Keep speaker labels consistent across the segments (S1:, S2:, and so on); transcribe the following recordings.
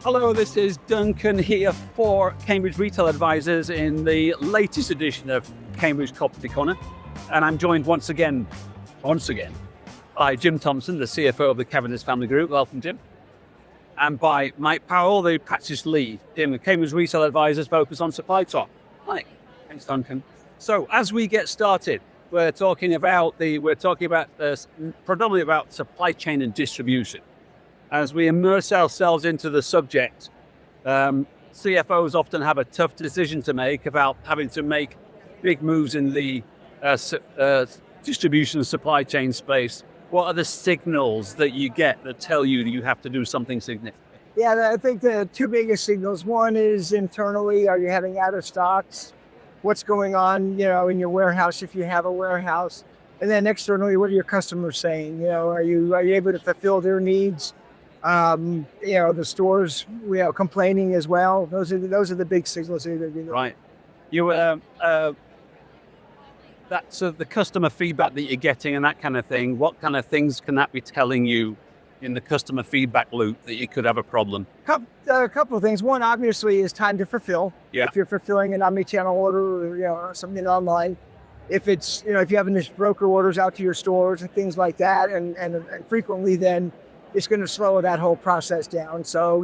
S1: Hello, this is Duncan here for Cambridge Retail Advisors in the latest edition of Cambridge Property Corner. And I'm joined once again by Jim Thompson, the CFO of the Cavender family group. Welcome, Jim. And by Mike Powell, the practice lead in the Cambridge Retail Advisors focus on supply chain. Mike, thanks, Duncan. So as we get started, we're talking about predominantly about supply chain and distribution. As we immerse ourselves into the subject, CFOs often have a tough decision to make about having to make big moves in the distribution and supply chain space. What are the signals that you get that tell you that you have to do something significant?
S2: Yeah, I think the two biggest signals. One is internally, are you having out of stocks? What's going on, in your warehouse if you have a warehouse? And then externally, what are your customers saying? Are you able to fulfill their needs? The stores, complaining as well. Those are the big signals.
S1: Right. That's the customer feedback that you're getting and that kind of thing. What kind of things can that be telling you in the customer feedback loop that you could have a problem?
S2: A couple of things. One, obviously, is time to fulfill.
S1: Yeah.
S2: If you're fulfilling an omni-channel order or something online, if it's if you have this broker orders out to your stores and things like that, and frequently then it's going to slow that whole process down. So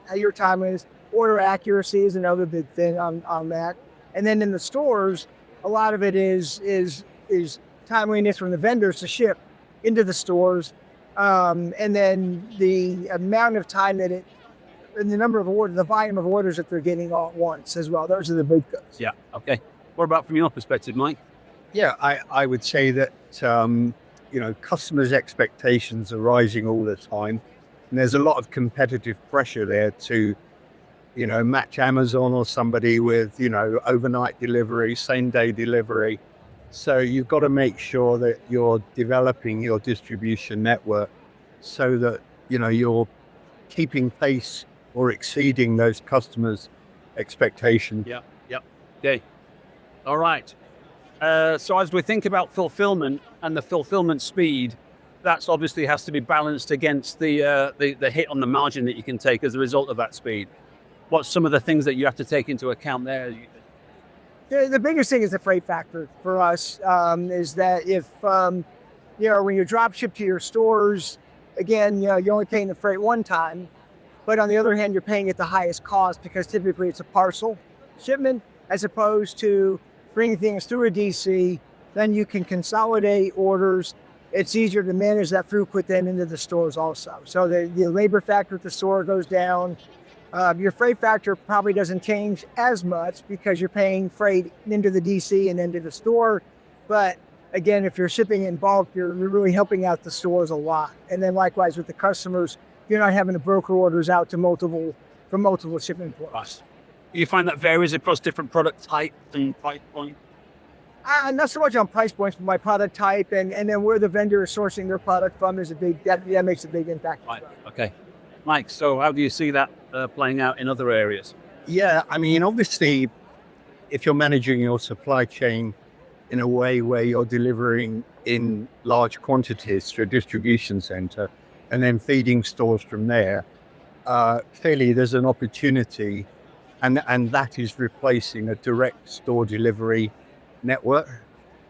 S2: how your time is. Order accuracy is another big thing on that. And then in the stores, a lot of it is timeliness from the vendors to ship into the stores, and then the amount of time and the number of orders, the volume of orders that they're getting all at once as well. Those are the big things.
S1: Yeah. Okay. What about from your perspective, Mike?
S3: Yeah, I would say that customers' expectations are rising all the time, and there's a lot of competitive pressure there to match Amazon or somebody with overnight delivery, same day delivery. So you've got to make sure that you're developing your distribution network so that you're keeping pace or exceeding those customers' expectations.
S1: Yeah. Okay. All right. So as we think about fulfillment and the fulfillment speed, that's obviously has to be balanced against the hit on the margin that you can take as a result of that speed. What's some of the things that you have to take into account there?
S2: The biggest thing is the freight factor for us, is that if, when you drop ship to your stores, again, you're only paying the freight one time, but on the other hand, you're paying at the highest cost because typically it's a parcel shipment as opposed to bringing things through a DC. Then you can consolidate orders. It's easier to manage that throughput then into the stores also. So the labor factor at the store goes down. Your freight factor probably doesn't change as much because you're paying freight into the DC and into the store. But again, if you're shipping in bulk, you're really helping out the stores a lot. And then likewise with the customers, you're not having to broker orders out to multiple shipping points.
S1: You find that varies across different product types and price points?
S2: Not so much on price points, but by product type and then where the vendor is sourcing their product from is that makes a big impact.
S1: Right. Okay. Mike, so how do you see that playing out in other areas?
S3: Yeah, obviously, if you're managing your supply chain in a way where you're delivering in large quantities to a distribution center and then feeding stores from there, clearly there's an opportunity, and that is replacing a direct store delivery network.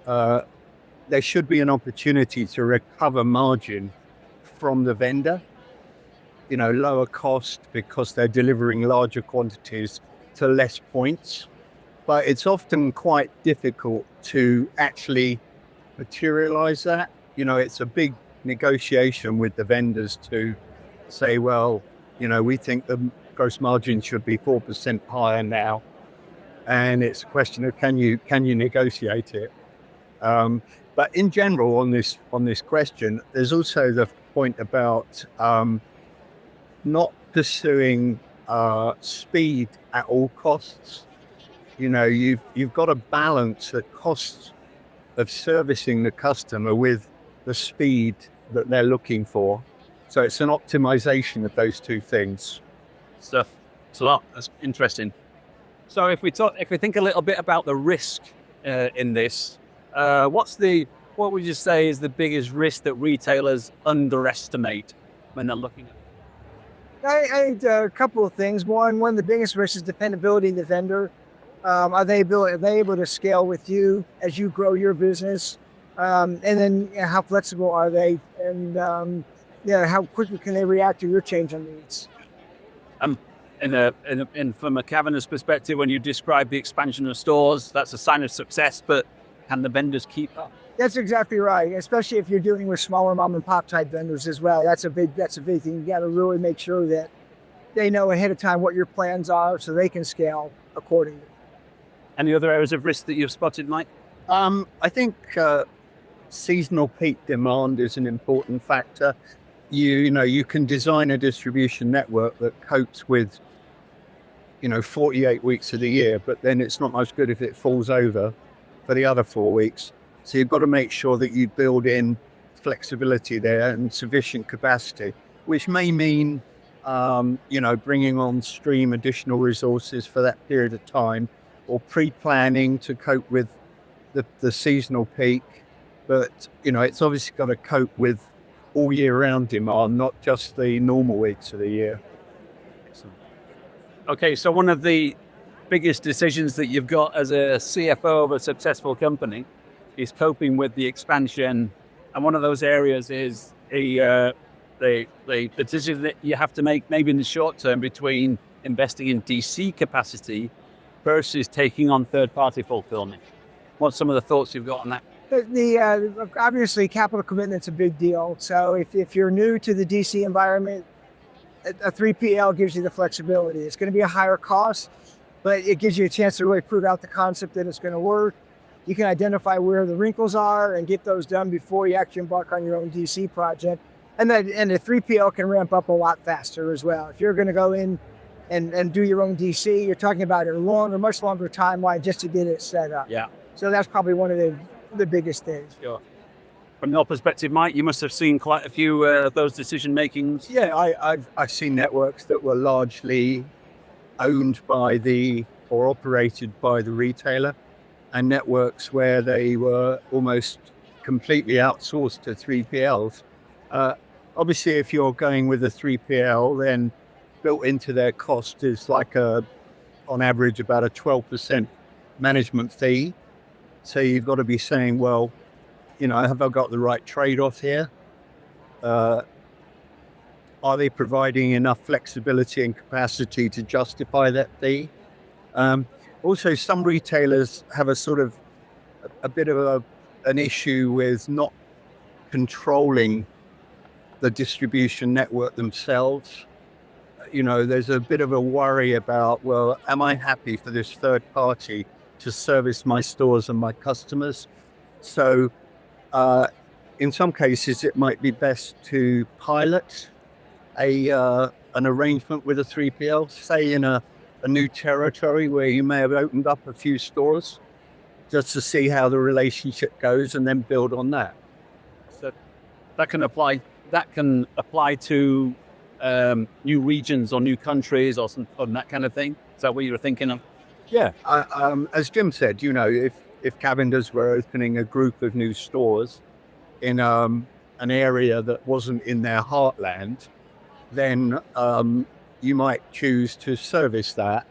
S3: There should be an opportunity to recover margin from the vendor, lower cost because they're delivering larger quantities to less points. But it's often quite difficult to actually materialize that. It's a big negotiation with the vendors to say, well, we think the gross margin should be 4% higher now. And it's a question of can you negotiate it? But in general, on this question, there's also the point about not pursuing speed at all costs. You've got to balance the cost of servicing the customer with the speed that they're looking for. So it's an optimization of those two things.
S1: Stuff. It's a lot. That's interesting. So if we think a little bit about the risk in this, what would you say is the biggest risk that retailers underestimate when they're looking at it?
S2: I think a couple of things. One of the biggest risks is dependability of the vendor. Are they able to scale with you as you grow your business? And then how flexible are they? And how quickly can they react to your changing needs?
S1: And from a Cavender's perspective, when you describe the expansion of stores, that's a sign of success, but can the vendors keep up?
S2: That's exactly right, especially if you're dealing with smaller mom and pop type vendors as well. That's a big thing. You got to really make sure that they know ahead of time what your plans are so they can scale accordingly.
S1: Any other areas of risk that you've spotted, Mike?
S3: I think seasonal peak demand is an important factor. You can design a distribution network that copes with 48 weeks of the year, but then it's not much good if it falls over for the other 4 weeks. So you've got to make sure that you build in flexibility there and sufficient capacity, which may mean, bringing on stream additional resources for that period of time, or pre-planning to cope with the seasonal peak. But, it's obviously got to cope with all year round demand, not just the normal weeks of the year.
S1: Excellent. Okay, so one of the biggest decisions that you've got as a CFO of a successful company is coping with the expansion, and one of those areas is the decision that you have to make maybe in the short term between investing in DC capacity versus taking on third-party fulfillment. What's some of the thoughts you've got on that?
S2: Obviously, capital commitment's a big deal. So if you're new to the DC environment, a 3PL gives you the flexibility. It's going to be a higher cost, but it gives you a chance to really prove out the concept that it's going to work. You can identify where the wrinkles are and get those done before you actually embark on your own DC project. And the 3PL can ramp up a lot faster as well. If you're going to go in and do your own DC, you're talking about a much longer timeline just to get it set up.
S1: Yeah.
S2: So that's probably one of the biggest things.
S1: Sure. From your perspective, Mike, you must have seen quite a few of those decision makings.
S3: Yeah, I've seen networks that were largely owned by or operated by the retailer, and networks where they were almost completely outsourced to 3PLs. Obviously, if you're going with a 3PL, then built into their cost is on average, about a 12% management fee. So you've got to be saying, well, have I got the right trade-off here? Are they providing enough flexibility and capacity to justify that fee? Also, some retailers have a bit of an issue with not controlling the distribution network themselves. There's a bit of a worry about, well, am I happy for this third party to service my stores and my customers? So in some cases, it might be best to pilot an arrangement with a 3PL, say in a new territory where you may have opened up a few stores, just to see how the relationship goes and then build on that.
S1: So that can apply to new regions or new countries or that kind of thing. Is that what you were thinking of?
S3: Yeah. As Jim said, if Cavenders were opening a group of new stores in an area that wasn't in their heartland, then you might choose to service that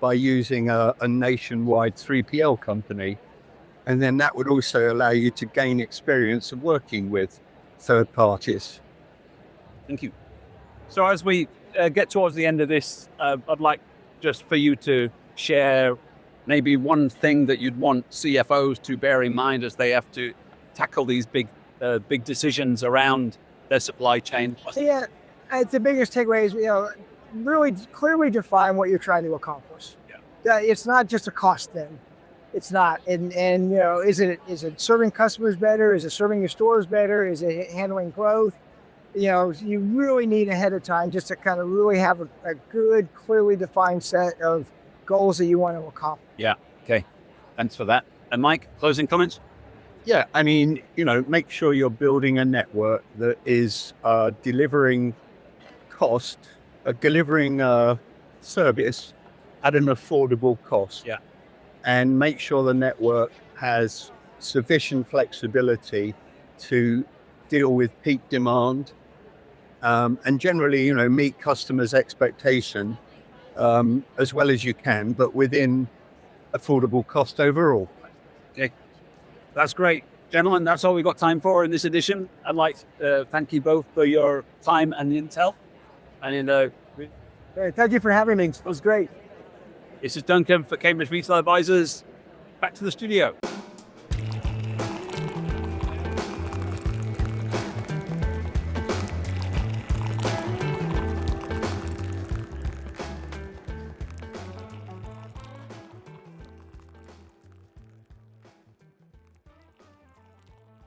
S3: by using a nationwide 3PL company. And then that would also allow you to gain experience of working with third parties.
S1: Thank you. So as we get towards the end of this, I'd like just for you to share maybe one thing that you'd want CFOs to bear in mind as they have to tackle these big decisions around their supply chain.
S2: Yeah, the biggest takeaway is, really clearly define what you're trying to accomplish. Yeah. It's not just a cost thing. It's not. And is it serving customers better? Is it serving your stores better? Is it handling growth? You really need ahead of time just to kind of really have a good, clearly defined set of goals that you want to accomplish.
S1: Yeah. Okay. Thanks for that. And Mike, closing comments?
S3: Yeah. I mean, make sure you're building a network that is delivering service at an affordable cost.
S1: Yeah.
S3: And make sure the network has sufficient flexibility to deal with peak demand and generally, meet customers' expectation as well as you can, but within affordable cost overall.
S1: Okay, that's great. Gentlemen, that's all we've got time for in this edition. I'd like to thank you both for your time and intel. And
S2: Thank you for having me. It was great.
S1: this is Duncan for Cambridge Retail Advisors. Back to the studio.